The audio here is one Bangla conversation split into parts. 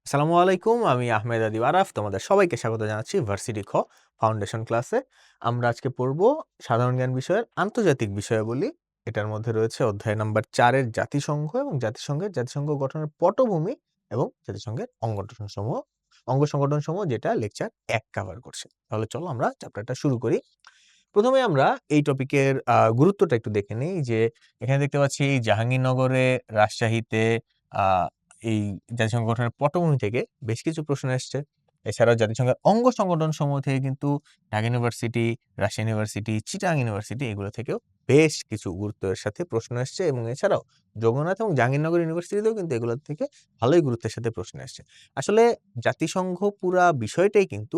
আসসালামু আলাইকুম। আমি আহমেদ আদিব আরাফ। তোমাদের সবাইকে স্বাগত জানাচ্ছি ভার্সিটি খ ফাউন্ডেশন ক্লাসে। আমরা আজকে পড়ব সাধারণ জ্ঞান বিষয়ের আন্তর্জাতিক বিষয়াবলী। এটার মধ্যে রয়েছে অধ্যায় নাম্বার ৪ এর জাতিসংঘ এবং জাতিসংঘ গঠনের পটভূমি এবং জাতিসংঘের অঙ্গ সংগঠন সমূহ, যেটা লেকচার ১ কভার করছে। তাহলে চলো আমরা চ্যাপ্টারটা শুরু করি। প্রথমে আমরা এই টপিকের গুরুত্বটা একটু দেখে নিই। যে এখানে দেখতে পাচ্ছি জাহাঙ্গীরনগরে, রাজশাহীতে এই জাতিসংঘ গঠনের পটভূমি থেকে বেশ কিছু প্রশ্ন এসছে। এছাড়াও জাতিসংঘের অঙ্গ সংগঠন সমূহ থেকে কিন্তু Dhaka university, Rajshahi university, Chittagong university এগুলো থেকেও বেশ কিছু গুরুত্বের সাথে প্রশ্ন এসছে এবং এছাড়াও জগন্নাথ এবং জাহাঙ্গীরনগর ইউনিভার্সিটিতেও কিন্তু এগুলোর থেকে ভালোই গুরুত্বের সাথে প্রশ্ন এসছে। আসলে জাতিসংঘ পুরা বিষয়টাই কিন্তু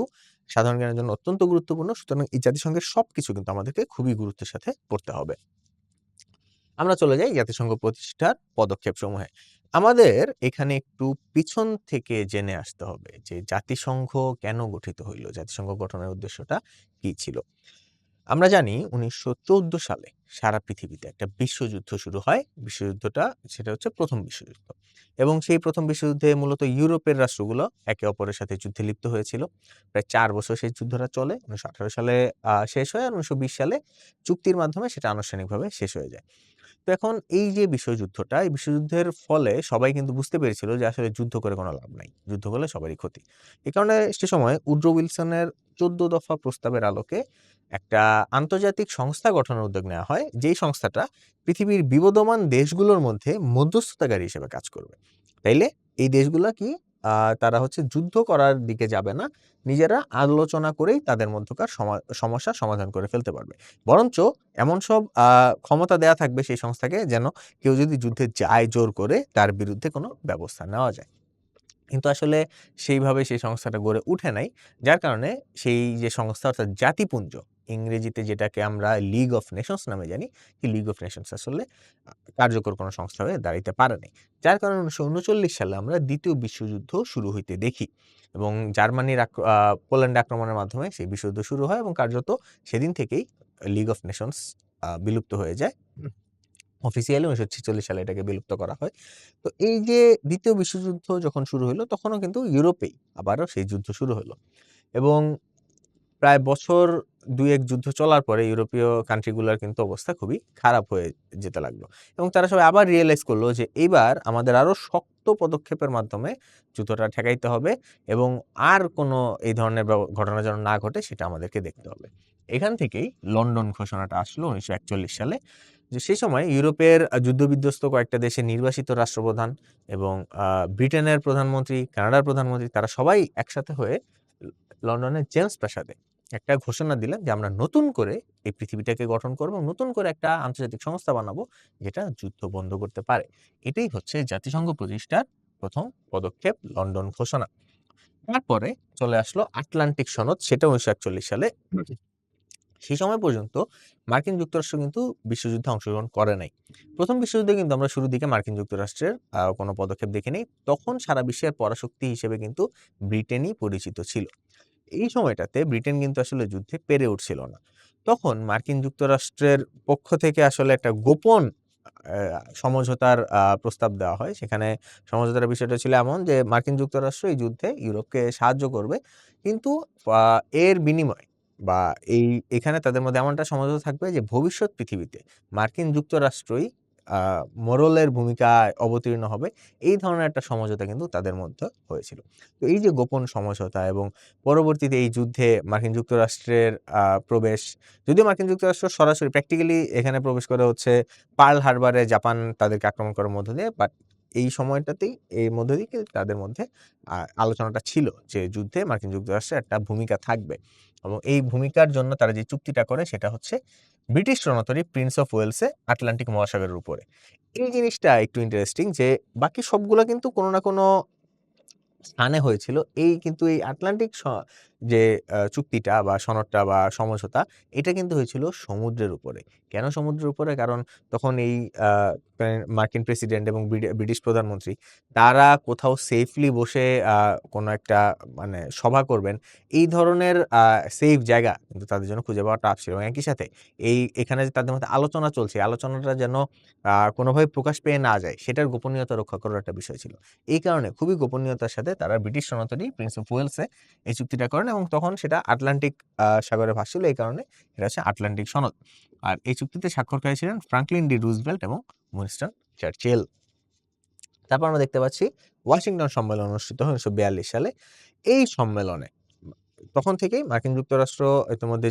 সাধারণ জ্ঞানের জন্য অত্যন্ত গুরুত্বপূর্ণ। সুতরাং এই জাতিসংঘের সবকিছু কিন্তু আমাদেরকে খুবই গুরুত্বের সাথে পড়তে হবে। আমরা চলে যাই জাতিসংঘ প্রতিষ্ঠার পদক্ষেপ সমূহে। আমাদের এখানে একটু পিছন থেকে জেনে আসতে হবে যে জাতিসংঘ কেন গঠিত হইল, জাতিসংঘ গঠনের উদ্দেশ্যটা কি ছিল। আমরা জানি ১৯১৪ সালে সারা পৃথিবীতে একটা বিশ্বযুদ্ধ শুরু হয়। বিশ্বযুদ্ধটা সেটা হচ্ছে প্রথম বিশ্বযুদ্ধ এবং সেই প্রথম বিশ্বযুদ্ধে মূলত ইউরোপের রাষ্ট্রগুলো একে অপরের সাথে যুদ্ধে লিপ্ত হয়েছিল। প্রায় ৪ বছর সেই যুদ্ধটা চলে। ১৯১৮ সালে শেষ হয় আর ১৯২০ সালে চুক্তির মাধ্যমে সেটা আনুষ্ঠানিকভাবে শেষ হয়ে যায়। তো এখন এই যে বিশ্বযুদ্ধটা, এই বিশ্বযুদ্ধের ফলে সবাই কিন্তু বুঝতে পেরেছিল যে আসলে যুদ্ধ করে কোনো লাভ নাই। যুদ্ধ করলে সবারই ক্ষতি। এই কারণে সে সময় উড্রো উইলসনের ১৪ দফা প্রস্তাবের আলোকে একটা আন্তর্জাতিক সংস্থা গঠনের উদ্যোগ নেওয়া হয়। যেই সংস্থাটা পৃথিবীর বিবদমান দেশগুলোর মধ্যে মধ্যস্থতাকারী হিসেবে কাজ করবে। তাইলে এই দেশগুলা কি তারা হচ্ছে যুদ্ধ করার দিকে যাবে না। নিজেরা আলোচনা করেই তাদের মধ্যকার সমস্যার সমাধান করে ফেলতে পারবে। বরঞ্চ এমন সব ক্ষমতা দেয়া থাকবে সেই সংস্থাকে, যেন কেউ যদি যুদ্ধে যায় জোর করে, তার বিরুদ্ধে কোনো ব্যবস্থা নেওয়া যায়। কিন্তু আসলে সেইভাবে সেই সংস্থাটা গড়ে উঠে নাই। যার কারণে সেই যে সংস্থা, অর্থাৎ জাতিপুঞ্জ, ইংরেজিতে যেটাকে আমরা লিগ অফ নেশনস নামে জানি, এই লিগ অফ নেশনস আসলে কার্যকর কোনো সংস্থা হয়ে দাঁড়াইতে পারে নাই। যার কারণে ১৯৩৯ সালে আমরা দ্বিতীয় বিশ্বযুদ্ধ শুরু হইতে দেখি এবং জার্মানির পোল্যান্ড আক্রমণের মাধ্যমে সেই বিশ্বযুদ্ধ শুরু হয় এবং কার্যত সেদিন থেকেই লিগ অফ নেশনস বিলুপ্ত হয়ে যায়। অফিসিয়ালি ১৯৪৬ সালে এটাকে বিলুপ্ত করা হয়। তো এই যে দ্বিতীয় বিশ্বযুদ্ধ যখন শুরু হইল, তখনও কিন্তু ইউরোপেই আবারও সেই যুদ্ধ শুরু হলো এবং প্রায় বছর ২-১ যুদ্ধ চলার পরে ইউরোপীয় কান্ট্রি গুলার কিন্তু অবস্থা খুবই খারাপ হয়ে যেতে লাগলো এবং তারা সবাই আবার রিয়ালাইজ করলো যে এইবার আমাদের আরো শক্ত পদক্ষেপের মাধ্যমে যুদ্ধটা ঠেকাইতে হবে এবং আর কোনো এই ধরনের ঘটনা যেন না ঘটে সেটা আমাদেরকে দেখতে হবে। এখান থেকেই লন্ডন ঘোষণাটা আসলো ১৯৪১ সালে। যে সেই সময় ইউরোপের যুদ্ধবিধ্বস্ত কয়েকটা দেশের নির্বাসিত রাষ্ট্রপ্রধান এবং ব্রিটেনের প্রধানমন্ত্রী, কানাডার প্রধানমন্ত্রী, তারা সবাই একসাথে হয়ে লন্ডনের জেমস প্রাসাদে একটা ঘোষণা দিলেন যে আমরা নতুন করে এই পৃথিবীটাকে গঠন করব, নতুন করে একটা আন্তর্জাতিক সংস্থা বানাবো যেটা যুদ্ধ বন্ধ করতে পারে। এটাই হচ্ছে জাতিসংঘ প্রতিষ্ঠার প্রথম পদক্ষেপ, লন্ডন ঘোষণা। তারপরে চলে আসলো আটলান্টিক সনদ, সেটা ১৯৪১ সালে। সেই সময় পর্যন্ত মার্কিন যুক্তরাষ্ট্র কিন্তু বিশ্বযুদ্ধে অংশগ্রহণ করে নাই। প্রথম বিশ্বযুদ্ধে কিন্তু আমরা শুরুর দিকে মার্কিন যুক্তরাষ্ট্রের কোনো পদক্ষেপ দেখিনি। তখন সারা বিশ্বের পরাশক্তি হিসেবে কিন্তু ব্রিটেনই পরিচিত ছিল। এই সময়টাতে ব্রিটেন কিন্তু আসলে যুদ্ধে পেরে উঠছিল না। তখন মার্কিন যুক্তরাষ্ট্রের পক্ষ থেকে আসলে একটা গোপন সমঝোতার প্রস্তাব দেওয়া হয়। সেখানে সমঝোতার বিষয়টা ছিল এমন যে মার্কিন যুক্তরাষ্ট্র এই যুদ্ধে ইউরোপকে সাহায্য করবে। কিন্তু আ এর বিনিময়ে বা এখানে তাদের মধ্যে এমন একটা সমঝোতা থাকবে যে ভবিষ্যৎ পৃথিবীতে মার্কিন যুক্তরাষ্ট্রই আ মোরলের ভূমিকায় অবতীর্ণ হবে। এই ধরনের একটা সমঝোতা কিন্তু তাদের মধ্যে হয়েছিল। তো এই যে গোপন সমঝোতা এবং পরবর্তীতে এই যুদ্ধে মার্কিন যুক্তরাষ্ট্রের প্রবেশ, যদিও মার্কিন যুক্তরাষ্ট্র সরাসরি প্র্যাকটিক্যালি এখানে প্রবেশ করে হচ্ছে পার্ল হারবারে জাপান তাদেরকে আক্রমণ করার মধ্য দিয়ে, বাট এই সময়টাতেই এর মধ্য দিয়ে তাদের মধ্যে আলোচনাটা ছিল যে যুদ্ধে মার্কিন যুক্তরাষ্ট্রের একটা ভূমিকা থাকবে এবং এই ভূমিকার জন্য তারা যে চুক্তিটা করে সেটা হচ্ছে ব্রিটিশ রণতরী প্রিন্স অফ ওয়েলসে আটলান্টিক মহাসাগরের উপরে। এই জিনিসটা একটু ইন্টারেস্টিং যে বাকি সবগুলা কিন্তু কোনো না কোনো স্থানে হয়েছিল। কিন্তু এই আটলান্টিক যে চুক্তিটা বা সনদটা বা সমঝোতা, এটা কিন্তু হয়েছিল সমুদ্রের উপরে। কেন সমুদ্রের উপরে? কারণ তখন এই আ মার্কিন প্রেসিডেন্ট এবং ব্রিটিশ প্রধানমন্ত্রী তারা কোথাও সেফলি বসে কোনো একটা মানে সভা করবেন, এই ধরনের সেফ জায়গা কিন্তু তাদের জন্য খুঁজে পাওয়া টাফ ছিল। এবং একই সাথে এখানে যে তাদের মধ্যে আলোচনা চলছে, আলোচনাটা যেন কোনোভাবে প্রকাশ পেয়ে না যায়, সেটার গোপনীয়তা রক্ষা করার একটা বিষয় ছিল। এই কারণে খুবই গোপনীয়তার সাথে তারা ব্রিটিশ সনদী প্রিন্স অফ ওয়েলসে এই চুক্তিটা করেন এবং তখন সেটা আটলান্টিক সাগরে ভাসছিল। এই কারণে এটা হচ্ছে আটলান্টিক সনদ। আর এই চুক্তিতে স্বাক্ষরকারী ছিলেন ফ্রাঙ্কলিন ডি রুজভেল্ট এবং উইনস্টন চার্চিল। তারপর আমরা দেখতে পাচ্ছি ওয়াশিংটন সম্মেলন অনুষ্ঠিত হয় 1942 সালে। এই সম্মেলনে তখন থেকেই মার্কিন যুক্তরাষ্ট্র ইতিমধ্যে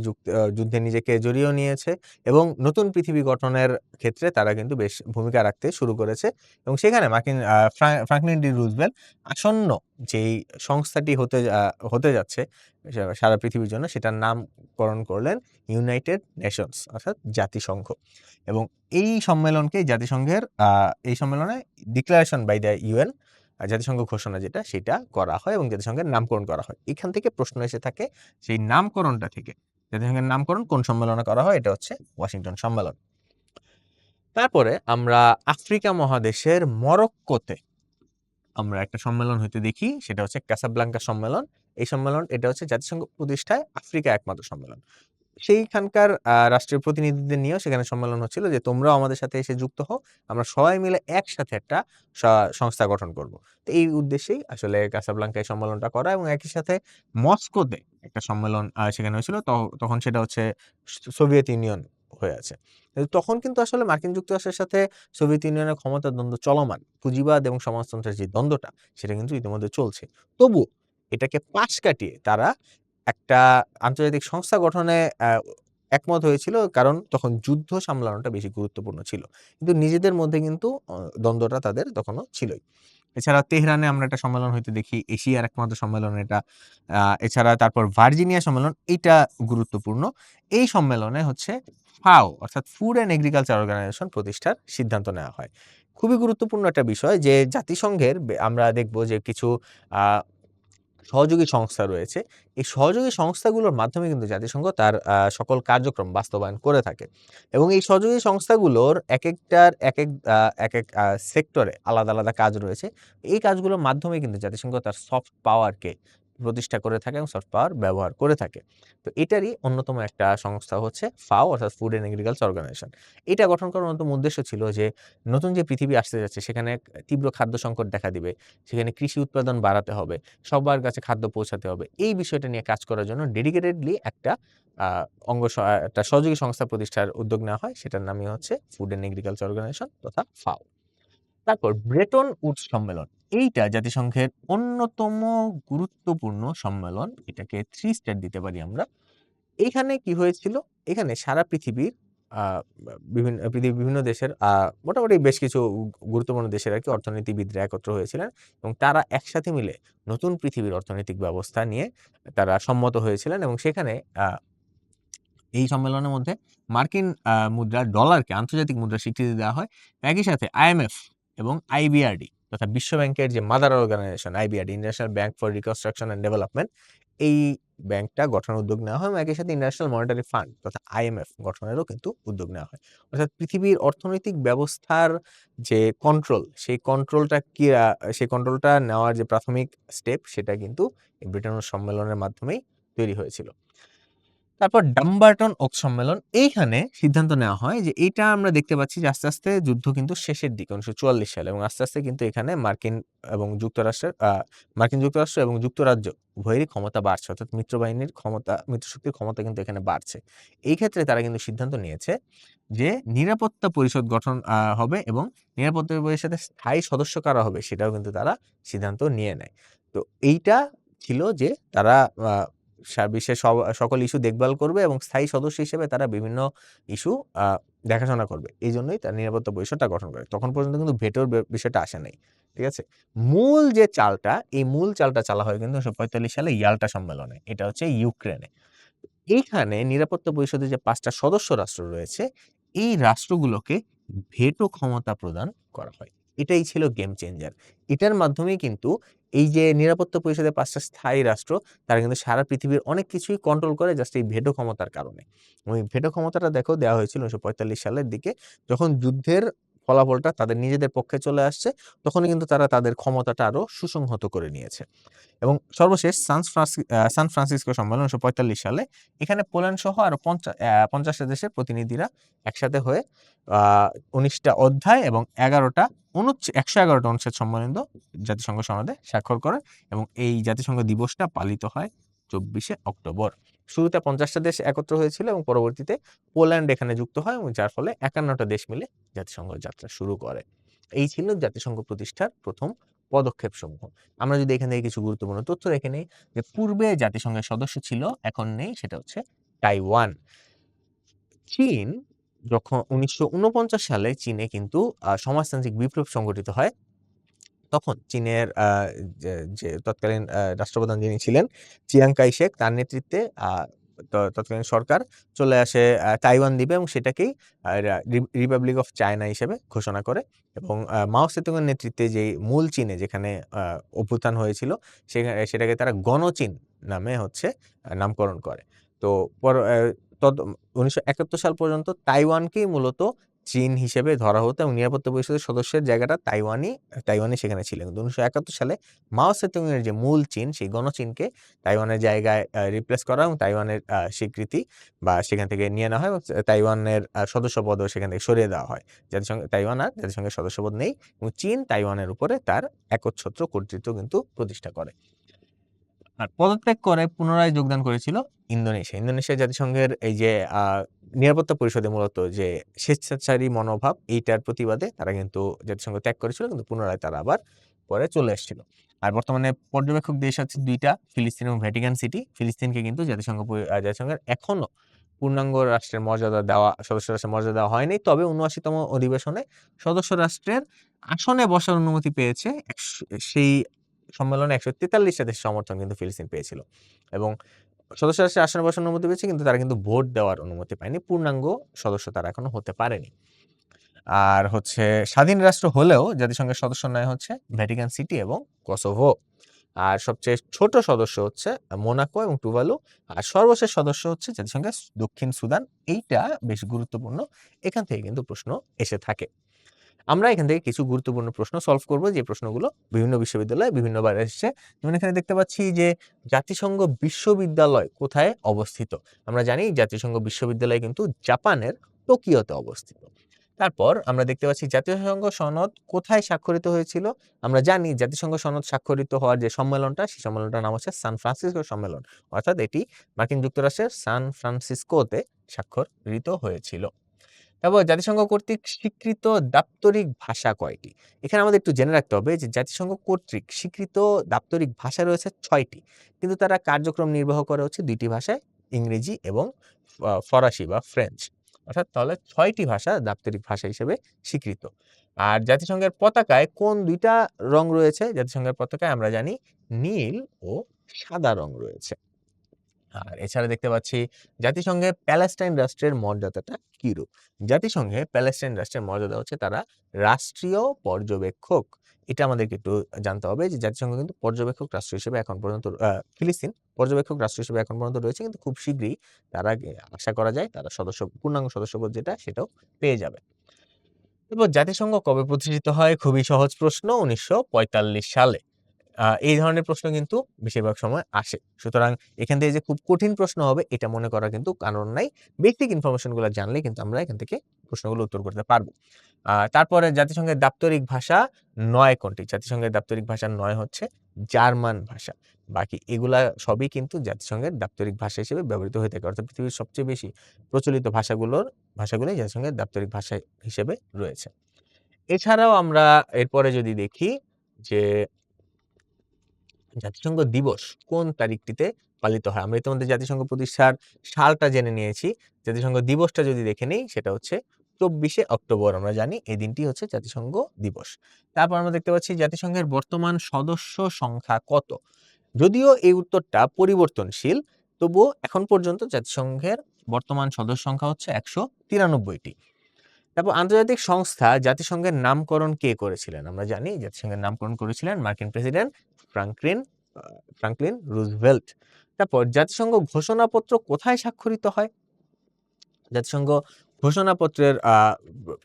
যুদ্ধে নিজেকে জড়িয়েও নিয়েছে এবং নতুন পৃথিবী গঠনের ক্ষেত্রে তারা কিন্তু বেশ ভূমিকা রাখতে শুরু করেছে এবং সেখানে মার্কিন ফ্রাঙ্কলিন ডি রুজভেল্ট আসন্ন যেই সংস্থাটি হতে যাচ্ছে সারা পৃথিবীর জন্য, সেটার নামকরণ করলেন ইউনাইটেড নেশনস, অর্থাৎ জাতিসংঘ। এবং এই সম্মেলনকে জাতিসংঘের এই সম্মেলনে ডিক্লারেশন বাই দ্য ইউএন, জাতিসংঘ ঘোষণা যেটা, সেটা করা হয় এবং জাতিসংঘের নামকরণ করা হয়। এখান থেকে প্রশ্ন এসে থাকে সেই নামকরণটা থেকে। জাতিসংঘের নামকরণ কোন সম্মেলনে করা হয়? এটা হচ্ছে ওয়াশিংটন সম্মেলন। তারপরে আমরা আফ্রিকা মহাদেশের মরক্কোতে আমরা একটা সম্মেলন হইতে দেখি, সেটা হচ্ছে ক্যাসাব্লাঙ্কা সম্মেলন। এই সম্মেলন এটা হচ্ছে জাতিসংঘ প্রতিষ্ঠায় আফ্রিকা একমাত্র সম্মেলন। সেইখানকার রাষ্ট্রীয় প্রতিনিধিদের নিয়েও সেখানে সম্মেলন হচ্ছিল যে তোমরাও আমাদের সাথে এসে যুক্ত হও। আমরা সবাই মিলে একসাথে একটা স সংস্থা গঠন করব। তো এই উদ্দেশ্যেই আসলে কাসাব্লাঙ্কায় সম্মেলনটা করা এবং একই সাথে মস্কোতে একটা সম্মেলন সেখানে হয়েছিল। তখন সেটা হচ্ছে সোভিয়েত ইউনিয়ন হয়ে আছে। কিন্তু তখন কিন্তু আসলে মার্কিন যুক্তরাষ্ট্রের সাথে সোভিয়েত ইউনিয়নের ক্ষমতার দ্বন্দ্ব চলমান। পুঁজিবাদ এবং সমাজতন্ত্রের যে দ্বন্দ্বটা, সেটা কিন্তু ইতিমধ্যে চলছে। তবুও এটাকে পাশ কাটিয়ে তারা একটা আন্তর্জাতিক সংস্থা গঠনে একমত হয়েছিল, কারণ তখন যুদ্ধ সামলানোটা বেশি গুরুত্বপূর্ণ ছিল। কিন্তু নিজেদের মধ্যে কিন্তু দ্বন্দ্বটা তাদের তখনও ছিলই। এছাড়া তেহরানে আমরা একটা সম্মেলন হইতে দেখি, এশিয়ার একমাত্র সম্মেলন এটা। এছাড়া তারপর ভার্জিনিয়া সম্মেলন, এইটা গুরুত্বপূর্ণ। এই সম্মেলনে হচ্ছে ফাও অর্থাৎ ফুড অ্যান্ড এগ্রিকালচার অর্গানাইজেশন প্রতিষ্ঠার সিদ্ধান্ত নেওয়া হয়। খুবই গুরুত্বপূর্ণ একটা বিষয় যে জাতিসংঘের আমরা দেখব যে কিছু আ সহযোগী সংস্থা রয়েছে। এই সহযোগী সংস্থাগুলোর মাধ্যমে কিন্তু জাতিসংঘ তার সকল কার্যক্রম বাস্তবায়ন করে থাকে। এবং এই সহযোগী সংস্থাগুলোর একেকটার একেক সেক্টরে আলাদা, আলাদা কাজ রয়েছে। এই কাজগুলোর মাধ্যমে কিন্তু জাতিসংঘ তার সফট পাওয়ারকে প্রতিষ্ঠা করে থাকে এবং সফট পাওয়ার ব্যবহার করে থাকে। তো এটারই অন্যতম একটা সংস্থা হচ্ছে ফাও অর্থাৎ ফুড অ্যান্ড এগ্রিকালচার অর্গানাইজেশন। এটা গঠন করার অন্যতম উদ্দেশ্য ছিল যে নতুন যে পৃথিবী আসতে যাচ্ছে সেখানে তীব্র খাদ্য সংকট দেখা দিবে। সেখানে কৃষি উৎপাদন বাড়াতে হবে। সবার কাছে খাদ্য পৌঁছাতে হবে। এই বিষয়টা নিয়ে কাজ করার জন্য ডেডিকেটেডলি একটা আ একটা সহযোগী সংস্থা প্রতিষ্ঠার উদ্যোগ নেওয়া হয়। সেটার নামই হচ্ছে ফুড অ্যান্ড এগ্রিকালচার অর্গানাইজেশন তথা ফাও। তারপর ব্রেটন উডস সম্মেলন। এইটা জাতিসংঘের অন্যতম গুরুত্বপূর্ণ সম্মেলন। এটাকে 3 স্টার দিতে পারি আমরা। এইখানে কি হয়েছিল? এখানে সারা পৃথিবীর আ পৃথিবীর বিভিন্ন দেশের মোটামুটি বেশ কিছু গুরুত্বপূর্ণ দেশের আরকি অর্থনীতিবিদরা একত্র হয়েছিলেন এবং তারা একসাথে মিলে নতুন পৃথিবীর অর্থনৈতিক ব্যবস্থা নিয়ে তারা সম্মত হয়েছিলেন এবং সেখানে আ এই সম্মেলনের মধ্যে মার্কিন মুদ্রা ডলারকে আন্তর্জাতিক মুদ্রার স্বীকৃতি দেওয়া হয়। একই সাথে আইএমএফ এবং আইবিআরডি তথা বিশ্ব ব্যাংকের যে mother organisation IBRD, international bank for reconstruction and development, এই ব্যাংকটা গঠনের উদ্যোগ নেওয়া হয় এবং একই সাথে ইন্টারন্যাশনাল মনিটারি ফান্ড তথা আইএমএফ গঠনেরও কিন্তু উদ্যোগ নেওয়া হয়। অর্থাৎ পৃথিবীর অর্থনৈতিক ব্যবস্থার যে কন্ট্রোল, সেই কন্ট্রোলটা নেওয়ার যে প্রাথমিক স্টেপ, সেটা কিন্তু এই ব্রিটেন সম্মেলনের মাধ্যমেই তৈরি হয়েছিল। তারপর ডাম্বারটন ওক সম্মেলন। এইখানে সিদ্ধান্ত নেওয়া হয় যে এইটা আমরা দেখতে পাচ্ছি যে আস্তে, আস্তে যুদ্ধ কিন্তু শেষের দিকে 1944 সালে এবং আস্তে, আস্তে কিন্তু এখানে মার্কিন যুক্তরাষ্ট্র এবং যুক্তরাজ্য উভয়েরই ক্ষমতা বাড়ছে। অর্থাৎ মিত্রশক্তির ক্ষমতা কিন্তু এখানে বাড়ছে। এই ক্ষেত্রে তারা কিন্তু সিদ্ধান্ত নিয়েছে যে নিরাপত্তা পরিষদ গঠন হবে এবং নিরাপত্তা পরিষদের স্থায়ী সদস্য কারা হবে সেটাও কিন্তু তারা সিদ্ধান্ত নিয়ে নেয়। তো এইটা ছিল যে তারা আ বিশ্বের সকল ইস্যু দেখভাল করবে এবং স্থায়ী সদস্য হিসেবে তারা বিভিন্ন ইস্যু আ দেখাশোনা করবে। এইজন্যই তারা নিরাপত্তা পরিষদটা গঠন করে। তখন পর্যন্ত কিন্তু ভেটোর বিষয়টা আসে নাই। ঠিক আছে? এই মূল চালটা চালা হয় কিন্তু 1945 সালে ইয়াল্টা সম্মেলনে। এটা হচ্ছে ইউক্রেনে। এইখানে নিরাপত্তা পরিষদে যে ৫ টা সদস্য রাষ্ট্র রয়েছে, এই রাষ্ট্রগুলোকে ভেটো ক্ষমতা প্রদান করা হয়। এটাই ছিল গেম চেঞ্জার। এটার মাধ্যমেই কিন্তু এই যে নিরাপত্তা পরিষদের ৫টা স্থায়ী রাষ্ট্র, তারা কিন্তু সারা পৃথিবীর অনেক কিছুই কন্ট্রোল করে জাস্ট এই ভেটো ক্ষমতার কারণে। ওই ভেটো ক্ষমতাটা দেখো দেওয়া হয়েছিল ১৯৪৫ সালের দিকে, যখন যুদ্ধের ফলাফলটা তাদের নিজেদের পক্ষে চলে আসছে, তখনই কিন্তু তারা তাদের ক্ষমতাটা আরো সুসংহত করে নিয়েছে। এবং সর্বশেষ সান ফ্রান্সিসকো সম্মেলন ১৯৪৫ সালে, এখানে পোল্যান্ড সহ আরো ৫০টা দেশের প্রতিনিধিরা একসাথে হয়ে ১৯টা অধ্যায় এবং ১১টা অনুচ্ছেদ সম্বলিত জাতিসংঘ সনদে স্বাক্ষর করে এবং এই জাতিসংঘ দিবসটা পালিত হয় ২৪শে অক্টোবর। শুরুতে ৫০টা দেশ একত্র হয়েছিল এবং পরবর্তীতে পোল্যান্ড এখানে যুক্ত হয় এবং যার ফলে ৫১টা দেশ মিলে জাতিসংঘ যাত্রা শুরু করে। এই ছিল জাতিসংঘ প্রতিষ্ঠার প্রথম পদক্ষেপসমূহ। আমরা যদি এখান থেকে কিছু গুরুত্বপূর্ণ তথ্য দেখে নেই, যে পূর্বে জাতিসংঘের সদস্য ছিল, এখন নেই, সেটা হচ্ছে তাইওয়ান। চীন যখন ১৯৪৯ সালে চীনে কিন্তু সমাজতান্ত্রিক বিপ্লব সংগঠিত হয়, তখন চীনের যে তৎকালীন রাষ্ট্রপ্রধান যিনি ছিলেন চিয়াং কাই শেক, তার নেতৃত্বে তৎকালীন সরকার চলে আসে তাইওয়ান দ্বীপে এবং সেটাকেই রিপাবলিক অফ চায়না হিসেবে ঘোষণা করে এবং মাও সেতুং এর নেতৃত্বে যে মূল চীনে যেখানে অভ্যুত্থান হয়েছিল সেটাকে তারা গণচীন নামে হচ্ছে নামকরণ করে। তো ১৯৭১ সাল পর্যন্ত তাইওয়ানকেই মূলত চীন হিসেবে ধরা হতো এবং নিরাপত্তা পরিষদের সদস্যের জায়গাটা তাইওয়ানই সেখানে ছিল। কিন্তু ১৯৭১ সালে মাও সেতুং এর যে মূল চীন, সেই গণচীনকে তাইওয়ানের জায়গায় রিপ্লেস করা এবং তাইওয়ানের স্বীকৃতি বা সেখান থেকে নিয়ে নেওয়া হয় এবং তাইওয়ানের সদস্যপদও সেখান থেকে সরিয়ে দেওয়া হয়। তাইওয়ান আর জাতিসংঘের সদস্যপদ নেই এবং চীন তাইওয়ানের উপরে তার একচ্ছত্র কর্তৃত্ব কিন্তু প্রতিষ্ঠা করে। আর পদত্যাগ করে পুনরায় যোগদান করেছিল ইন্দোনেশিয়া। ইন্দোনেশিয়া জাতিসংঘের এই যে নিরাপত্তা পরিষদে মূলত যে স্বেচ্ছাচারী মনোভাব, এইটার প্রতিবাদে তারা কিন্তু জাতিসংঘ ত্যাগ করেছিল, কিন্তু পুনরায় তারা আবার পরে চলে এসেছিল। আর বর্তমানে পর্যবেক্ষক দেশ আছে ২টা, ফিলিস্তিন এবং ভ্যাটিকান সিটি। ফিলিস্তিনকে কিন্তু জাতিসংঘের এখনো পূর্ণাঙ্গ রাষ্ট্রের সদস্য রাষ্ট্রের মর্যাদা দেওয়া হয়নি। তবে ৭৯তম অধিবেশনে সদস্য রাষ্ট্রের আসনে বসার অনুমতি পেয়েছে। সেই সম্মেলনে ১৪৩টা দেশের সমর্থন কিন্তু ফিলিস্তিন পেয়েছিল এবং সদস্য রাষ্ট্রের আসনে বসার অনুমতি পেয়েছে, কিন্তু তারা কিন্তু ভোট দেওয়ার অনুমতি পায়নি। পূর্ণাঙ্গ সদস্য তারা এখনো হতে পারেনি। আর হচ্ছে স্বাধীন রাষ্ট্র হলেও জাতিসংঘের সদস্য নয় হচ্ছে ভ্যাটিকান সিটি এবং কসোভো। আর সবচেয়ে ছোট সদস্য হচ্ছে মোনাকো এবং টুভালু। আর সর্বশেষ সদস্য হচ্ছে জাতিসংঘের দক্ষিণ সুদান। এইটা বেশ গুরুত্বপূর্ণ, এখান থেকে কিন্তু প্রশ্ন এসে থাকে। আমরা এখান থেকে কিছু গুরুত্বপূর্ণ প্রশ্ন সলভ করব, যে প্রশ্নগুলো বিভিন্ন বিশ্ববিদ্যালয়ে বিভিন্নবার এসেছে। যেমন এখানে দেখতে পাচ্ছি যে জাতিসংঘ বিশ্ববিদ্যালয় কোথায় অবস্থিত। আমরা জানি জাতিসংঘ বিশ্ববিদ্যালয় কিন্তু জাপানের টোকিওতে অবস্থিত। তারপর আমরা দেখতে পাচ্ছি জাতিসংঘ সনদ কোথায় স্বাক্ষরিত হয়েছিল। আমরা জানি জাতিসংঘ সনদ স্বাক্ষরিত হওয়ার যে সম্মেলনটা, সেই সম্মেলনটার নাম হচ্ছে সান ফ্রান্সিসকো সম্মেলন, অর্থাৎ এটি মার্কিন যুক্তরাষ্ট্রের সান ফ্রান্সিসকোতে স্বাক্ষরিত হয়েছিল। তারপর জাতিসংঘ কর্তৃক স্বীকৃত দাপ্তরিক ভাষা কয়টি? এখানে আমাদের একটু জেনে রাখতে হবে যে জাতিসংঘ কর্তৃক স্বীকৃত দাপ্তরিক ভাষা রয়েছে ৬টি, কিন্তু তারা কার্যক্রম নির্বাহ করে হচ্ছে ২টি ভাষায়, ইংরেজি এবং ফরাসি বা ফ্রেঞ্চ। অর্থাৎ তাহলে ৬টি ভাষা দাপ্তরিক ভাষা হিসেবে স্বীকৃত। আর জাতিসংঘের পতাকায় কোন ২টা রং রয়েছে? জাতিসংঘের পতাকায় আমরা জানি নীল ও সাদা রং রয়েছে। আর এছাড়া দেখতে পাচ্ছি জাতিসংঘে প্যালেস্টাইন রাষ্ট্রের মর্যাদাটা কিরূপ? জাতিসংঘে প্যালেস্টাইন রাষ্ট্রের মর্যাদা হচ্ছে তারা রাষ্ট্রীয় পর্যবেক্ষক। এটা আমাদেরকে একটু জানতে হবে যে জাতিসংঘ কিন্তু পর্যবেক্ষক রাষ্ট্র হিসেবে এখন পর্যন্ত ফিলিস্তিন পর্যবেক্ষক রাষ্ট্র হিসেবে এখন পর্যন্ত রয়েছে, কিন্তু খুব শীঘ্রই তারা আশা করা যায় তারা পূর্ণাঙ্গ সদস্যপদ যেটা সেটাও পেয়ে যাবে। এরপর জাতিসংঘ কবে প্রতিষ্ঠিত হয়? খুবই সহজ প্রশ্ন, ১৯৪৫ সালে। এই ধরনের প্রশ্ন কিন্তু বেশিরভাগ সময় আসে। সুতরাং এখান থেকে যে খুব কঠিন প্রশ্ন হবে এটা মনে করার কিন্তু কারণ নাই। বেসিক ইনফরমেশন গুলো জানলেই কিন্তু আমরা এখান থেকে প্রশ্নগুলো উত্তর করতে পারবো। তারপরে জাতিসংঘের দাপ্তরিক ভাষা ৯ কোনটি? জাতিসংঘের দাপ্তরিক ভাষা ৯ হচ্ছে জার্মান ভাষা। বাকি এগুলা সবই কিন্তু জাতিসংঘের দাপ্তরিক ভাষা হিসেবে ব্যবহৃত হয়ে থাকে। অর্থাৎ পৃথিবীর সবচেয়ে বেশি প্রচলিত ভাষাগুলোই জাতিসংঘের দাপ্তরিক ভাষা হিসেবে রয়েছে। এছাড়াও আমরা এরপরে যদি দেখি যে জাতিসংঘ দিবস কোন তারিখটিতে পালিত হয়? আমরা ইতিমধ্যে জাতিসংঘ প্রতিষ্ঠার সালটা জেনে নিয়েছি। জাতিসংঘ দিবসটা যদি দেখে নেই, সেটা হচ্ছে ২৪শে অক্টোবর। আমরা জানি এই দিনটি হচ্ছে জাতিসংঘ দিবস। তারপর আমরা দেখতে পাচ্ছি জাতিসংঘের বর্তমান সদস্য সংখ্যা কত? যদিও এই উত্তরটা পরিবর্তনশীল, তবুও এখন পর্যন্ত জাতিসংঘের বর্তমান সদস্য সংখ্যা হচ্ছে ১৯৩টি। তারপর আন্তর্জাতিক সংস্থা জাতিসংঘের নামকরণ কে করেছিলেন? আমরা জানি জাতিসংঘের নামকরণ করেছিলেন মার্কিন প্রেসিডেন্ট ফ্রাঙ্কলিন ফ্রাঙ্কলিন রুজভেল্ট। তারপর জাতিসংঘ ঘোষণাপত্র কোথায় স্বাক্ষরিত হয়? জাতিসংঘ ঘোষণাপত্রের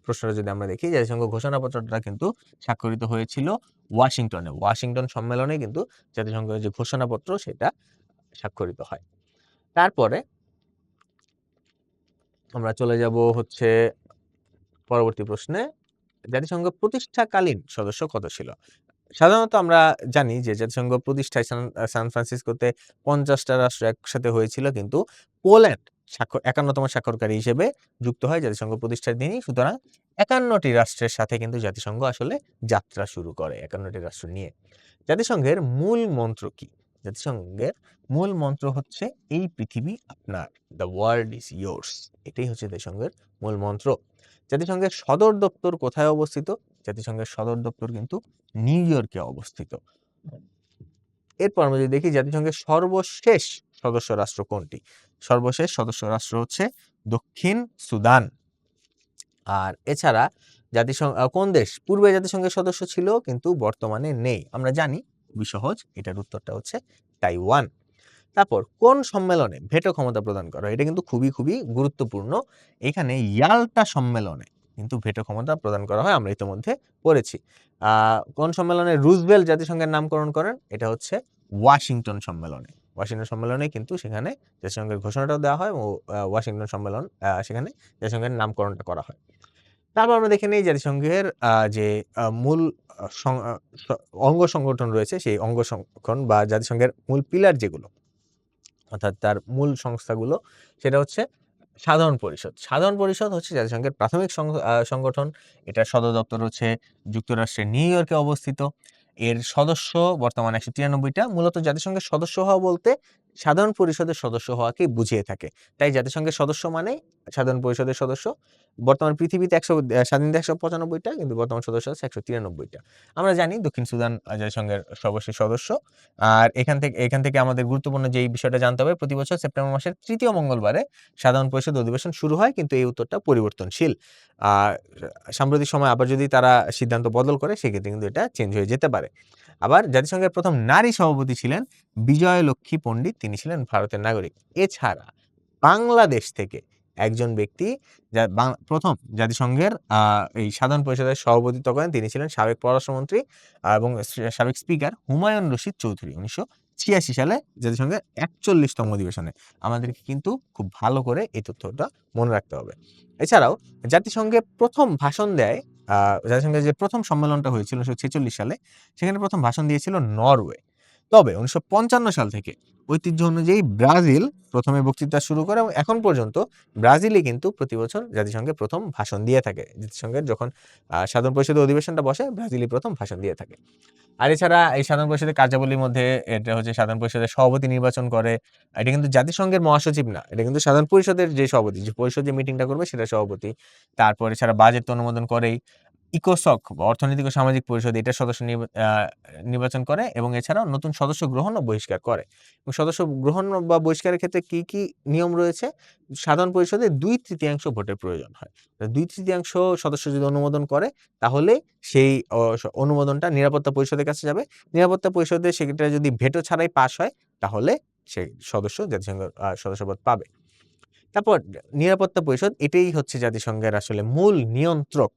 প্রশ্নটা যদি আমরা দেখি, জাতিসংঘ ঘোষণাপত্রটা কিন্তু স্বাক্ষরিত হয়েছিল ওয়াশিংটনে। ওয়াশিংটন সম্মেলনে কিন্তু জাতিসংঘের যে ঘোষণাপত্র সেটা স্বাক্ষরিত হয়। তারপরে আমরা চলে যাব হচ্ছে পরবর্তী প্রশ্নে। জাতিসংঘ প্রতিষ্ঠাকালীন সদস্য কত ছিল? সাধারণত আমরা জানি যে জাতিসংঘ প্রতিষ্ঠায় সান ফ্রান্সিসকোতে 50টা রাষ্ট্র একসাথে হয়েছিল, কিন্তু পোল্যান্ড 51তম স্বাক্ষরকারী হিসেবে যুক্ত হয় জাতিসংঘ প্রতিষ্ঠার দিনই। সুতরাং 51টি রাষ্ট্রের সাথে কিন্তু জাতিসংঘ আসলে যাত্রা শুরু করে 51টি রাষ্ট্র নিয়ে। জাতিসংঘের মূল মন্ত্র কি? জাতিসংঘের মূল মন্ত্র হচ্ছে এই পৃথিবী আপনার, দ্য ওয়ার্ল্ড ইজ ইয়োর্স। এটাই হচ্ছে জাতিসংঘের মূল মন্ত্র। জাতিসংঘের সদর দপ্তর কোথায় অবস্থিত? জাতিসংঘের সদর দপ্তর কিন্তু নিউ ইয়র্কে অবস্থিত। এরপর আমরা যদি দেখি জাতিসংঘের সর্বশেষ সদস্য রাষ্ট্র কোনটি? সর্বশেষ সদস্য রাষ্ট্র হচ্ছে দক্ষিণ সুদান। আর এছাড়া জাতিসংঘ কোন দেশ পূর্বে জাতিসংঘের সদস্য ছিল কিন্তু বর্তমানে নেই? আমরা জানি, খুবই সহজ, এটার উত্তরটা হচ্ছে তাইওয়ান। তারপর কোন সম্মেলনে ভেটো ক্ষমতা প্রদান করা হয়? এটা কিন্তু খুবই গুরুত্বপূর্ণ। এখানে ইয়াল্টা সম্মেলনে কিন্তু ভেটো ক্ষমতা প্রদান করা হয়, আমরা ইতিমধ্যে পড়েছি। কোন সম্মেলনে রুজভেল্ট জাতিসংঘের নামকরণ করেন? এটা হচ্ছে ওয়াশিংটন সম্মেলনে। ওয়াশিংটন সম্মেলনে কিন্তু সেখানে জাতিসংঘের ঘোষণাটাও দেওয়া হয় এবং ওয়াশিংটন সম্মেলন সেখানে জাতিসংঘের নামকরণটা করা হয়। তারপর আমরা দেখে নেই জাতিসংঘের যে মূল অঙ্গ সংগঠন রয়েছে, সেই অঙ্গ সংগঠন বা জাতিসংঘের মূল পিলার যেগুলো, অর্থাৎ তার মূল সংস্থাগুলো, সেটা হচ্ছে সাধারণ পরিষদ। সাধারণ পরিষদ হচ্ছে জাতিসংঘের প্রাথমিক সংগঠন। এটার সদর দপ্তর হচ্ছে যুক্তরাষ্ট্রের নিউ ইয়র্কে অবস্থিত। এর সদস্য বর্তমানে 193টা। মূলত জাতিসংঘের সদস্য হওয়া বলতে সাধারণ পরিষদের সদস্য হওয়াকে বুঝিয়ে থাকে। তাই জাতিসংঘের সদস্য মানে সাধারণ পরিষদের সদস্য। বর্তমান পৃথিবীতে স্বাধীনতা 195টা, কিন্তু বর্তমান সদস্য আছে 193টা। আমরা জানি দক্ষিণ সুদান জাতিসংঘের সর্বশেষ সদস্য। আর এখান থেকে আমাদের গুরুত্বপূর্ণ যে বিষয়টা জানতে হবে, প্রতি বছর সেপ্টেম্বর মাসের 3য় মঙ্গলবারে সাধারণ পরিষদ অধিবেশন শুরু হয়, কিন্তু এই উত্তরটা পরিবর্তনশীল। সাম্প্রতিক সময় আবার যদি তারা সিদ্ধান্ত বদল করে, সেক্ষেত্রে কিন্তু এটা চেঞ্জ হয়ে যেতে পারে। আবার জাতিসংঘের প্রথম নারী সভাপতি ছিলেন বিজয়লক্ষ্মী পণ্ডিত, তিনি ছিলেন ভারতের নাগরিক। এছাড়া বাংলাদেশ থেকে একজন ব্যক্তি প্রথম জাতিসংঘের এই সাধারণ পরিষদের সভাপতিত্ব করেন, তিনি ছিলেন সাবেক পররাষ্ট্রমন্ত্রী এবং সাবেক স্পিকার হুমায়ুন রশিদ চৌধুরী। 1986 সালে জাতিসংঘের 41তম অধিবেশনে। আমাদেরকে কিন্তু খুব ভালো করে এই তথ্যটা মনে রাখতে হবে। এছাড়াও জাতিসংঘে প্রথম ভাষণ দেয়, জাতিসংঘের যে প্রথম সম্মেলনটা হয়েছিল 1946 সালে, সেখানে প্রথম ভাষণ দিয়েছিল নরওয়ে। তবে 1955 সাল থেকে ঐতিহ্য অনুযায়ী ব্রাজিল প্রথমে বক্তৃতা শুরু করে এবং এখন পর্যন্ত ব্রাজিলই কিন্তু প্রতি বছর জাতিসংঘে প্রথম ভাষণ দিয়ে থাকে। জাতিসংঘের যখন সাধারণ পরিষদের অধিবেশনটা বসে, ব্রাজিলই প্রথম ভাষণ দিয়ে থাকে। আর এছাড়া এই সাধারণ পরিষদের কার্যাবলীর মধ্যে এটা হচ্ছে সাধারণ পরিষদের সভাপতি নির্বাচন করে। এটা কিন্তু জাতিসংঘের মহাসচিব না, এটা কিন্তু সাধারণ পরিষদের যে সভাপতি, যে পরিষদ যে মিটিংটা করবে সেটা সভাপতি। তারপর এছাড়া বাজেট অনুমোদন করেই। ইকোসক বা অর্থনৈতিক ও সামাজিক পরিষদ এটার সদস্য নির্বাচন করে এবং এছাড়াও নতুন সদস্য গ্রহণ ও বহিষ্কার করে। এবং সদস্য গ্রহণ বা বহিষ্কারের ক্ষেত্রে কি নিয়ম রয়েছে? সাধারণ পরিষদে 2/3 ভোটের প্রয়োজন হয়। 2/3 সদস্য যদি অনুমোদন করে, তাহলে সেই অনুমোদনটা নিরাপত্তা পরিষদের কাছে যাবে। নিরাপত্তা পরিষদে সেটা যদি ভেটো ছাড়াই পাস হয়, তাহলে সেই সদস্য জাতিসংঘের সদস্যপদ পাবে। তারপর নিরাপত্তা পরিষদ এটাই হচ্ছে জাতিসংঘের আসলে মূল নিয়ন্ত্রক।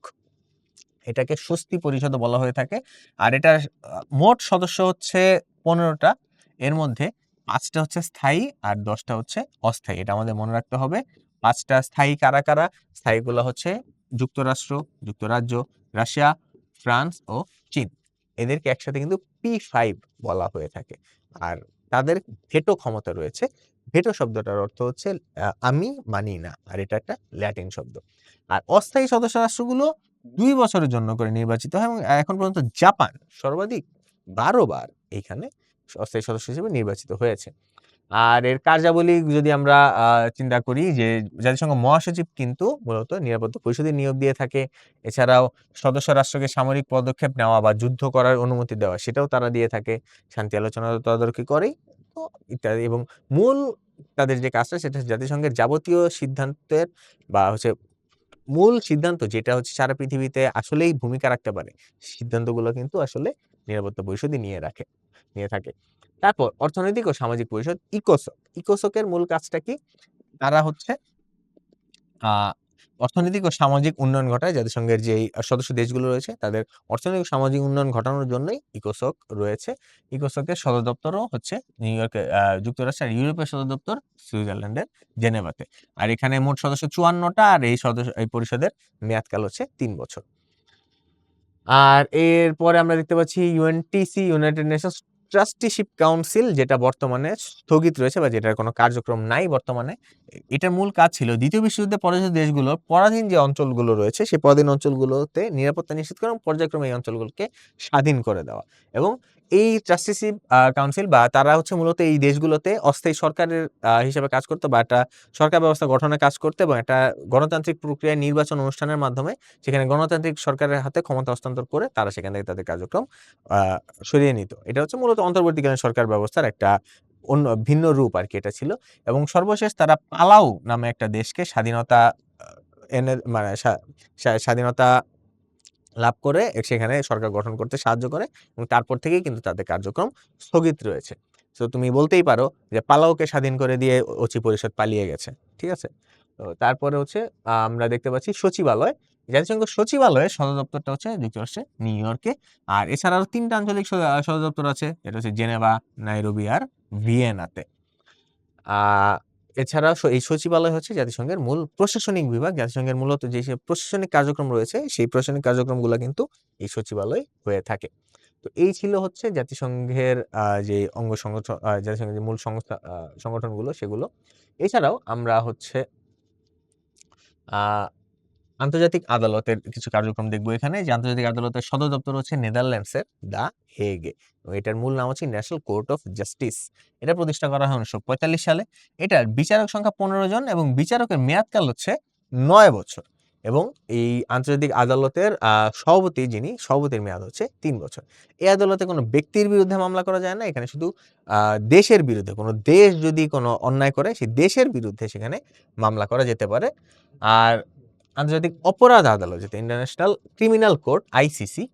এটাকে স্বস্তি পরিষদও বলা হয়ে থাকে। আর এটার মোট সদস্য হচ্ছে 15টা। এর মধ্যে 5টা হচ্ছে স্থায়ী আর 10টা হচ্ছে অস্থায়ী। এটা আমাদের মনে রাখতে হবে। 5টা স্থায়ী কারা কারা? স্থায়ীগুলো হচ্ছে যুক্তরাষ্ট্র, যুক্তরাজ্য, রাশিয়া, ফ্রান্স ও চীন। এদেরকে একসাথে কিন্তু P5 বলা হয়ে থাকে। আর তাদের ভেটো ক্ষমতা রয়েছে। ভেটো শব্দটার অর্থ হচ্ছে আমি মানি না। আর এটা একটা ল্যাটিন শব্দ। আর অস্থায়ী সদস্য রাষ্ট্রগুলো 2 বছরের জন্য করে নির্বাচিত হয় এবং এখন পর্যন্ত জাপান সর্বাধিক 12 বার এইখানে অস্থায়ী সদস্য হিসেবে নির্বাচিত হয়েছে। আর এর কার্যাবলী যদি আমরা চিন্তা করি, যে জাতিসংঘ মহাসচিব কিন্তু মূলত নিরাপত্তা পরিষদে নিয়োগ দিয়ে থাকে। এছাড়াও সদস্য রাষ্ট্রকে সামরিক পদক্ষেপ নেওয়া বা যুদ্ধ করার অনুমতি দেওয়া, সেটাও তারা দিয়ে থাকে। শান্তি আলোচনা তদারকি করেই তো ইত্যাদি। এবং মূল তাদের যে কাজটা, সেটা জাতিসংঘের যাবতীয় সিদ্ধান্তের বা মূল সিদ্ধান্ত যেটা হচ্ছে সারা পৃথিবীতে আসলেই ভূমিকা রাখতে পারে, সিদ্ধান্তগুলো কিন্তু আসলে নিরাপত্তা পরিষদই নিয়ে থাকে। তারপর অর্থনৈতিক ও সামাজিক পরিষদ ইকোসক। ইকোসকের মূল কাজটা কি? তারা হচ্ছে আ অর্থনৈতিক ও সামাজিক উন্নয়ন ঘটায়। জাতিসংঘের যেই সদস্য দেশগুলো রয়েছে তাদের অর্থনৈতিক ও সামাজিক উন্নয়ন ঘটানোর জন্যই ইকোসক রয়েছে। ইকোসকের সদর দপ্তরও হচ্ছে নিউইয়র্কে, যুক্তরাষ্ট্র, আর ইউরোপের সদর দপ্তর সুইজারল্যান্ডের জেনেভাতে। আর এখানে মোট সদস্য ৫৪ টা, আর এই পরিষদের মেয়াদকাল হচ্ছে ৩ বছর। আর এরপরে আমরা দেখতে পাচ্ছি ইউএনটিসি, ইউনাইটেড নেশনস ট্রাস্টিশিপ কাউন্সিল, যেটা বর্তমানে স্থগিত রয়েছে বা যেটার কোনো কার্যক্রম নাই বর্তমানে। এটার মূল কাজ ছিল দ্বিতীয় বিশ্বযুদ্ধে পরাজিত দেশগুলোর পরাধীন যে অঞ্চলগুলো রয়েছে সেই পরাধীন অঞ্চলগুলোতে নিরাপত্তা নিশ্চিত করা এবং পর্যায়ক্রমে এই অঞ্চলগুলোকে স্বাধীন করে দেওয়া। এবং এই ট্রাস্টিশিপ কাউন্সিল বা তারা হচ্ছে মূলত এই দেশগুলোতে অস্থায়ী সরকারের হিসেবে কাজ করতো বা একটা সরকার ব্যবস্থা গঠনে কাজ করতে এবং একটা গণতান্ত্রিক প্রক্রিয়ায় নির্বাচন অনুষ্ঠানের মাধ্যমে সেখানে গণতান্ত্রিক সরকারের হাতে ক্ষমতা হস্তান্তর করে তারা সেখান থেকে তাদের কার্যক্রম আ সরিয়ে নিত। এটা হচ্ছে মূলত অন্তর্বর্তীকালীন সরকার ব্যবস্থার একটা ভিন্ন রূপ আরকি এটা ছিল। এবং সর্বশেষ তারা পালাউ নামে একটা দেশকে স্বাধীনতা আ এনে মানে স্বাধীনতা লাভ করে সেখানে সরকার গঠন করতে সাহায্য করে এবং তারপর থেকেই কিন্তু তাদের কার্যক্রম স্থগিত রয়েছে। সো তুমি বলতেই পারো যে পালাউকে স্বাধীন করে দিয়ে ওচি পরিষদ পালিয়ে গেছে। ঠিক আছে? তো তারপরে হচ্ছে আমরা দেখতে পাচ্ছি সচিবালয়। জাতিসংঘ সচিবালয়ের সদর দপ্তরটা হচ্ছে যুক্তরাষ্ট্রের নিউ ইয়র্কে। আর এছাড়া আরো ৩ টা আঞ্চলিক সদর দপ্তর আছে। এটা হচ্ছে জেনেভা, নাইরোবি আর ভিয়েনাতে। আ এছাড়া এই সচিবালয় হচ্ছে জাতিসংঘের মূল প্রশাসনিক বিভাগ। জাতিসংঘের মূলত যেসব প্রশাসনিক কার্যক্রম রয়েছে, সেই প্রশাসনিক কার্যক্রমগুলা কিন্তু এই সচিবালয়ে হয়ে থাকে। তো এই ছিল হচ্ছে জাতিসংঘের যে অঙ্গ সংগঠন, জাতিসংঘের যে মূল সংস্থা সংগঠনগুলো সেগুলো। এছাড়াও আমরা হচ্ছে আ আন্তর্জাতিক আদালতের কিছু কার্যক্রম দেখব এখানে। যে আন্তর্জাতিক আদালতের সদর দপ্তর হচ্ছে নেদারল্যান্ডসের দ্য হেগে এবং এটার মূল নাম হচ্ছে ন্যাশনাল কোর্ট অফ জাস্টিস। এটা প্রতিষ্ঠা করা হয় ১৯৪৫ সালে। এটার বিচারক সংখ্যা ১৫ জন এবং বিচারকের মেয়াদকাল হচ্ছে ৯ বছর। এবং এই আন্তর্জাতিক আদালতের সভাপতির মেয়াদ হচ্ছে ৩ বছর। এই আদালতে কোনো ব্যক্তির বিরুদ্ধে মামলা করা যায় না। এখানে শুধু দেশের বিরুদ্ধে, কোনো দেশ যদি কোনো অন্যায় করে সেই দেশের বিরুদ্ধে সেখানে মামলা করা যেতে পারে। আর আন্তর্জাতিক অপরাধ আদালত, যেটা ইন্টারন্যাশনাল ক্রিমিনাল কোর্ট আইসিসি,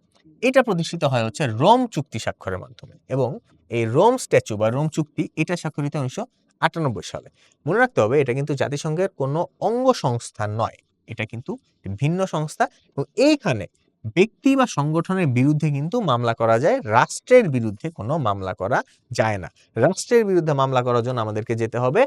এটা প্রতিষ্ঠিত হয় হচ্ছে রোম চুক্তি স্বাক্ষরের মাধ্যমে। এবং এই রোম স্ট্যাচু বা রোম চুক্তি এটা স্বাক্ষরিত ১৯৯৮ সালে। মনে রাখতে হবে এটা কিন্তু জাতিসংঘের কোনো অঙ্গ সংস্থা নয়, এটা কিন্তু ভিন্ন সংস্থা। এবং এইখানে ব্যক্তি বা সংগঠনের বিরুদ্ধে কিন্তু মামলা করা যায়, রাষ্ট্রের বিরুদ্ধে কোনো মামলা করা যায় না। রাষ্ট্রের বিরুদ্ধে মামলা করার জন্য আমাদেরকে যেতে হবে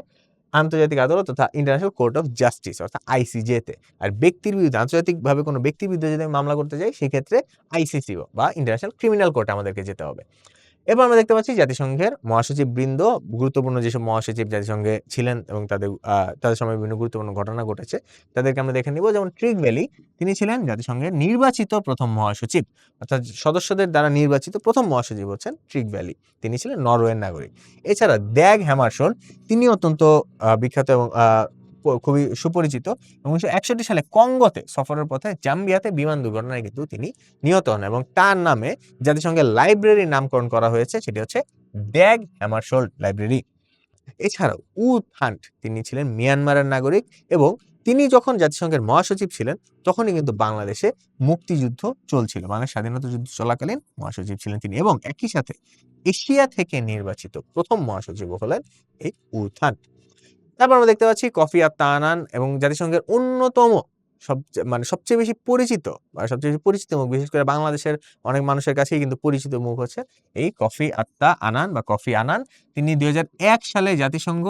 আন্তর্জাতিক আদালত তথা ইন্টারন্যাশনাল কোর্ট অফ জাস্টিস অর্থাৎ আইসিজে তে। আর ব্যক্তির বিরুদ্ধে, আন্তর্জাতিকভাবে কোনো ব্যক্তির বিরুদ্ধে যদি আমি মামলা করতে যাই সেক্ষেত্রে আইসিসি বা ইন্টারন্যাশনাল ক্রিমিনাল কোর্টে আমাদেরকে যেতে হবে। এরপর আমরা দেখতে পাচ্ছি জাতিসংঘের মহাসচিববৃন্দ, গুরুত্বপূর্ণ যেসব মহাসচিব জাতিসংঘে ছিলেন এবং তাদের সময় বিভিন্ন গুরুত্বপূর্ণ ঘটনা ঘটেছে তাদেরকে আমরা দেখে নিব। যেমন ট্রিগ ভ্যালি, তিনি ছিলেন জাতিসংঘের নির্বাচিত প্রথম মহাসচিব, অর্থাৎ সদস্যদের দ্বারা নির্বাচিত প্রথম মহাসচিব হচ্ছেন ট্রিগ ভ্যালি। তিনি ছিলেন নরওয়ের নাগরিক। এছাড়া দ্যাগ হ্যামারশোল্ড, তিনি অত্যন্ত বিখ্যাত এবং খুবই সুপরিচিত। ১৯৬১ সালে কঙ্গোতে সফরের পথে জাম্বিয়াতে বিমান দুর্ঘটনায় কিন্তু তিনি নিহত হন এবং তার নামে জাতিসংঘের লাইব্রেরির নামকরণ করা হয়েছে, সেটি হচ্ছে ড্যাগ হ্যামারশোল্ড লাইব্রেরি। এছাড়াও উ থান্ট, তিনি ছিলেন মিয়ানমারের নাগরিক এবং তিনি যখন জাতিসংঘের মহাসচিব ছিলেন তখনই কিন্তু বাংলাদেশে মুক্তিযুদ্ধ চলছিল, বাংলাদেশ স্বাধীনতা যুদ্ধ চলাকালীন মহাসচিব ছিলেন তিনি। এবং একই সাথে এশিয়া থেকে নির্বাচিত প্রথম মহাসচিব হলেন এই উ থান্ট। তারপর আমরা দেখতে পাচ্ছি কফি আত্তা আনান এবং জাতিসংঘের অন্যতম সবচেয়ে বেশি পরিচিত বা সবচেয়ে বেশি পরিচিত মুখ, বিশেষ করে বাংলাদেশের অনেক মানুষের কাছেই কিন্তু পরিচিত মুখ হচ্ছে এই কফি আত্তা আনান বা কফি আনান। তিনি ২০০১ সালে জাতিসংঘ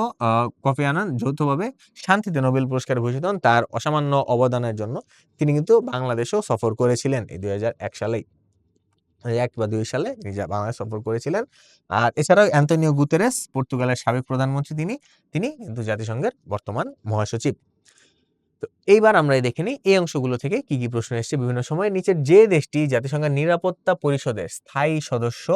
কফি আনান যৌথভাবে শান্তিতে নোবেল পুরস্কারে ভূষিত হন তার অসামান্য অবদানের জন্য। তিনি কিন্তু বাংলাদেশেও সফর করেছিলেন এই ২০০১ সালেই। ১ বা ২ সালে তিনি বাংলাদেশ সফর করেছিলেন। আর এছাড়াও অ্যান্তোনিও গুতেরেস, পর্তুগালের সাবেক প্রধানমন্ত্রী তিনি কিন্তু জাতিসংঘের বর্তমান মহাসচিব। তো এইবার আমরা দেখে নিই এই অংশগুলো থেকে কি, কি প্রশ্ন এসেছে বিভিন্ন সময়ে। নিচের যে দেশটি জাতিসংঘের নিরাপত্তা পরিষদের স্থায়ী সদস্য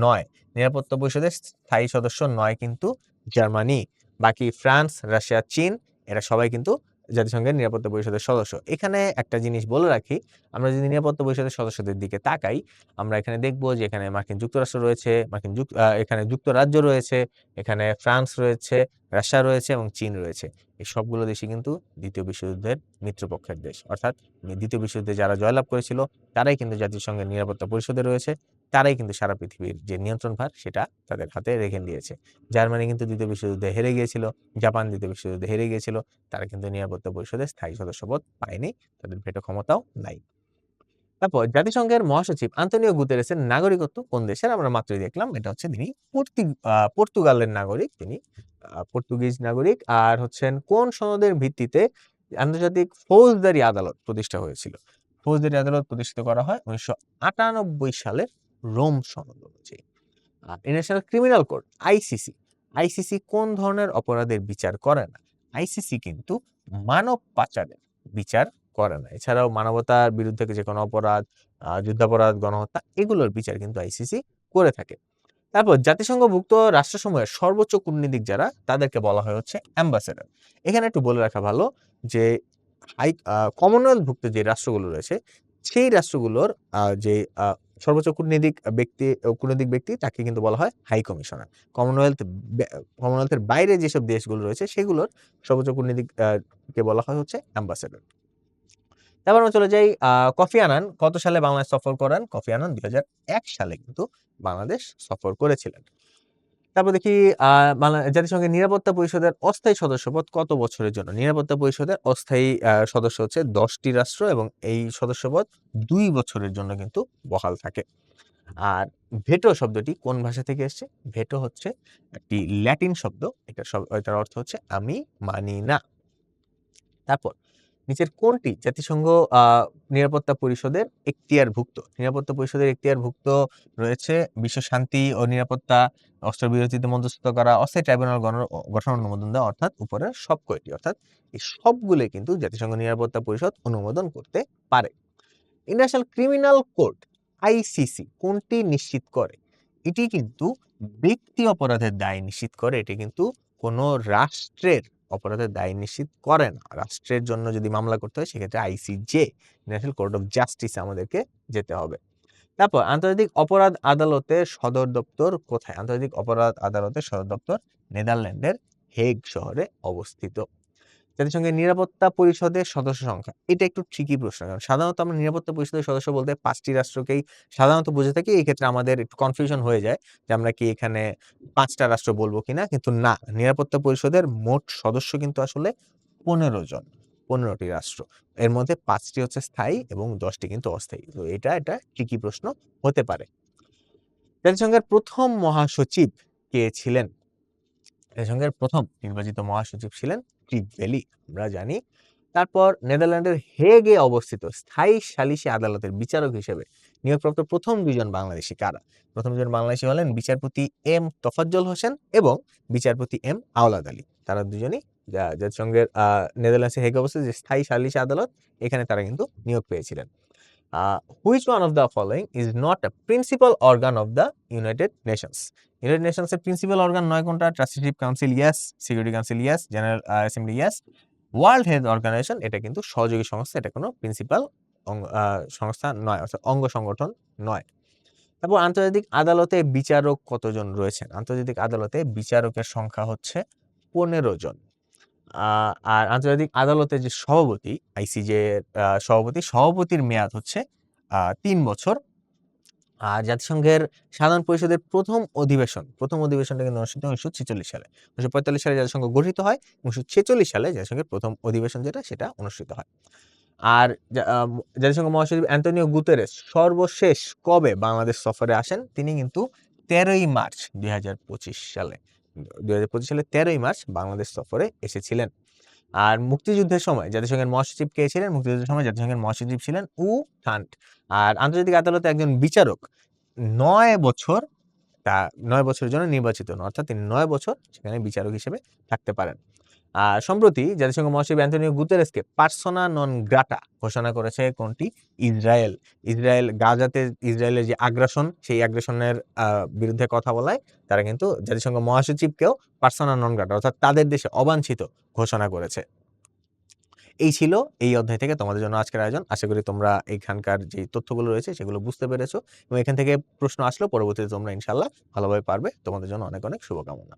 নয়, নিরাপত্তা পরিষদের স্থায়ী সদস্য নয় কিন্তু জার্মানি। বাকি ফ্রান্স, রাশিয়া, চীন এরা সবাই কিন্তু জাতিসংঘের নিরাপত্তা পরিষদের সদস্য। এখানে একটা জিনিস বলে রাখি, আমরা যদি নিরাপত্তা পরিষদের সদস্যদের দিকে তাকাই, আমরা এখানে দেখব যে এখানে মার্কিন যুক্তরাষ্ট্র রয়েছে, এখানে যুক্তরাজ্য রয়েছে, এখানে ফ্রান্স রয়েছে, রাশিয়া রয়েছে এবং চীন রয়েছে। এই সবগুলো দেশই কিন্তু দ্বিতীয় বিশ্বযুদ্ধের মিত্রপক্ষের দেশ। অর্থাৎ দ্বিতীয় বিশ্বযুদ্ধে যারা জয়লাভ করেছিল তারাই কিন্তু জাতিসংঘের নিরাপত্তা পরিষদে রয়েছে, তারাই কিন্তু সারা পৃথিবীর যে নিয়ন্ত্রণভার সেটা তাদের হাতে রেখে দিয়েছে। জার্মানি কিন্তু দ্বিতীয় বিশ্বযুদ্ধে হেরে গিয়েছিল, জাপান দ্বিতীয় বিশ্বযুদ্ধে হেরে গিয়েছিল, তারা কিন্তু নিরাপত্তা পরিষদে স্থায়ী সদস্যপদ পায়নি, তাদের ভেটো ক্ষমতাও নাই। তারপর জাতিসংঘের মহাসচিব আন্তোনিও গুতেরেসের নাগরিকত্ব কোন দেশের? আমরা মাত্রই দেখলাম, এটা হচ্ছে তিনি পর্তুগালের নাগরিক, তিনি পর্তুগিজ নাগরিক। আর হচ্ছেন কোন সনদের ভিত্তিতে আন্তর্জাতিক ফৌজদারি আদালত প্রতিষ্ঠা হয়েছিল? ফৌজদারি আদালত প্রতিষ্ঠিত করা হয় 1998 সালের রোম সনদ অনুযায়ী। International criminal court ICC, ICC কোন ধরনের অপরাধের বিচার করে না? আইসিসি কিন্তু মানব পাচারের বিচার করে না। এছাড়াও মানবতার বিরুদ্ধে যে কোনো অপরাধ, যুদ্ধাপরাধ, গণহত্যা, এগুলোর বিচার কিন্তু আইসিসি করে থাকে। তারপর জাতিসংঘভুক্ত রাষ্ট্রসমূহের সর্বোচ্চ কূটনীতিক যারা, তাদেরকে বলা হয় হচ্ছে অ্যাম্বাসেডর। এখানে একটু বলে রাখা ভালো যে কমনওয়েলথভুক্ত যে রাষ্ট্রগুলো রয়েছে, সেই রাষ্ট্রগুলোর যে সর্বোচ্চ কূটনৈতিক ব্যক্তি তাকে কিন্তু বলা হয় হাই কমিশনার। কমনওয়েলথের বাইরে যেসব দেশগুলো রয়েছে সেগুলোর সর্বোচ্চ কূটনীতিক কে বলা হয় হচ্ছে অ্যাম্বাসেডর। তারপর আমরা চলে যাই, কোফি আনান কত সালে বাংলাদেশ সফর করেন? কোফি আনান 2001 সালে কিন্তু বাংলাদেশ সফর করেছিলেন। তারপর দেখি, জাতিসংঘের নিরাপত্তা পরিষদের অস্থায়ী সদস্যপদ কত বছরের জন্য? নিরাপত্তা পরিষদের অস্থায়ী সদস্য হচ্ছে 10টি রাষ্ট্র এবং এই সদস্যপদ 2 বছরের জন্য কিন্তু বহাল থাকে। আর ভেটো শব্দটি কোন ভাষা থেকে এসেছে? ভেটো হচ্ছে একটি ল্যাটিন শব্দ, এটার অর্থ হচ্ছে আমি মানি না। তারপর নিচের কোনটি জাতিসংঘ নিরাপত্তা পরিষদের এখতিয়ারভুক্ত? নিরাপত্তা পরিষদের এখতিয়ারভুক্ত রয়েছে বিশ্ব শান্তি ও নিরাপত্তা, অস্ত্রবিরতিতে মধ্যস্থতা করা, অস্থায়ী ট্রাইব্যুনাল গঠন অনুমোদন দেওয়া, অর্থাৎ উপরের সব কয়টি। অর্থাৎ এই সবগুলোই কিন্তু জাতিসংঘ নিরাপত্তা পরিষদ অনুমোদন করতে পারে। ইন্টারন্যাশনাল ক্রিমিনাল কোর্ট আইসিসি কোনটি নিশ্চিত করে? এটি কিন্তু ব্যক্তি অপরাধের দায় নিশ্চিত করে, এটি কিন্তু কোনো রাষ্ট্রের অপরাধের দায় নিশ্চিত করে না। রাষ্ট্রের জন্য যদি মামলা করতে হয় সেক্ষেত্রে আইসিজে, ন্যাশনাল কোর্ট অফ জাস্টিসে আমাদেরকে যেতে হবে। তারপর আন্তর্জাতিক অপরাধ আদালতের সদর দপ্তর কোথায়? আন্তর্জাতিক অপরাধ আদালতের সদর দপ্তর নেদারল্যান্ডের হেগ শহরে অবস্থিত। জাতিসংঘের নিরাপত্তা পরিষদের সদস্য সংখ্যা, এটা একটু ট্রিকি প্রশ্ন, কারণ সাধারণত আমরা নিরাপত্তা পরিষদের সদস্য বলতে 5টি রাষ্ট্রকেই সাধারণত বুঝে থাকি। এই ক্ষেত্রে আমাদের একটু কনফিউশন হয়ে যায় যে আমরা কি এখানে 5টা রাষ্ট্র বলবো কিনা, কিন্তু না, নিরাপত্তা পরিষদের মোট সদস্য কিন্তু আসলে 15 জন, 15টি রাষ্ট্র। এর মধ্যে 5টি হচ্ছে স্থায়ী এবং 10টি কিন্তু অস্থায়ী। তো এটা ট্রিকি প্রশ্ন হতে পারে। জাতিসংঘের প্রথম মহাসচিব কে ছিলেন? জাতিসংঘের প্রথম নির্বাচিত মহাসচিব ছিলেন ক্রিগভ্যালি, আমরা জানি। তারপর নেদারল্যান্ডের হেগে অবস্থিত স্থায়ী সালিসি আদালতের বিচারক হিসেবে নিয়োগপ্রাপ্ত প্রথম 2 জন বাংলাদেশী কারা? প্রথম 2 জন বাংলাদেশী হলেন বিচারপতি এম তোফাজ্জল হোসেন এবং বিচারপতি এম আওলাদ আলী। তারা দুজনই জাতিসংঘের নেদারল্যান্ডসের হেগে অবস্থিত যে স্থায়ী সালিসি আদালত, এখানে তারা কিন্তু নিয়োগ পেয়েছিলেন। Which one of the following is not a principal organ of the United Nations? United নেশনসের প্রিন্সিপাল অর্গান নয় কোনটা? Trusteeship council yes, security council yes, general assembly yes. World health organization এটা কিন্তু সহযোগী সংস্থা, এটা কোনো প্রিন্সিপাল সংস্থা নয়, অর্থাৎ অঙ্গ সংগঠন নয়। তারপর আন্তর্জাতিক আদালতে বিচারক কতজন রয়েছেন? আন্তর্জাতিক আদালতে বিচারকের সংখ্যা হচ্ছে 15 জন। আর আন্তর্জাতিক আদালতের যে সভাপতি, আইসিজে সভাপতির মেয়াদ হচ্ছে 3 বছর। আর জাতিসংঘের সাধারণ পরিষদের প্রথম অধিবেশনটা কিন্তু অনুষ্ঠিত হয় 1946 সালে। 1945 সালে জাতিসংঘ গঠিত হয়, 1946 সালে জাতিসংঘের প্রথম অধিবেশন সেটা অনুষ্ঠিত হয়। আর জাতিসংঘ মহাসচিব অ্যান্টোনিও গুতেরেস সর্বশেষ কবে বাংলাদেশ সফরে আসেন? তিনি কিন্তু 13ই মার্চ 2025 সালে 13ই মার্চ বাংলাদেশ সফরে এসেছিলেন। আর মুক্তিযুদ্ধের সময় জাতিসংঘের মহাসচিব কে ছিলেন? মুক্তিযুদ্ধের সময় জাতিসংঘের মহাসচিব ছিলেন উ থান্ট। আর আন্তর্জাতিক আদালতে একজন বিচারক 9 বছর 9 বছরের জন্য নির্বাচিত হন, অর্থাৎ তিনি 9 বছর সেখানে বিচারক হিসেবে থাকতে পারেন। আর সম্প্রতি জাতিসংঘ মহাসচিব অ্যান্টোনিও গুতেরেসকে পার্সোনা নন গ্রাটা ঘোষণা করেছে কোনটি? ইসরায়েল গাজাতে ইসরায়েলের যে আগ্রাসন, সেই আগ্রাসনের বিরুদ্ধে কথা বলায় তারা কিন্তু জাতিসংঘ মহাসচিবকেও পার্সোনা নন গ্রাটা, অর্থাৎ তাদের দেশে অবাঞ্ছিত ঘোষণা করেছে। এই ছিল এই অধ্যায় থেকে তোমাদের জন্য আজকের আয়োজন। আশা করি তোমরা এখানকার যে তথ্যগুলো রয়েছে সেগুলো বুঝতে পেরেছো এবং এখান থেকে প্রশ্ন আসলেও পরবর্তীতে তোমরা ইনশাআল্লাহ ভালোভাবে পারবে। তোমাদের জন্য অনেক অনেক শুভকামনা।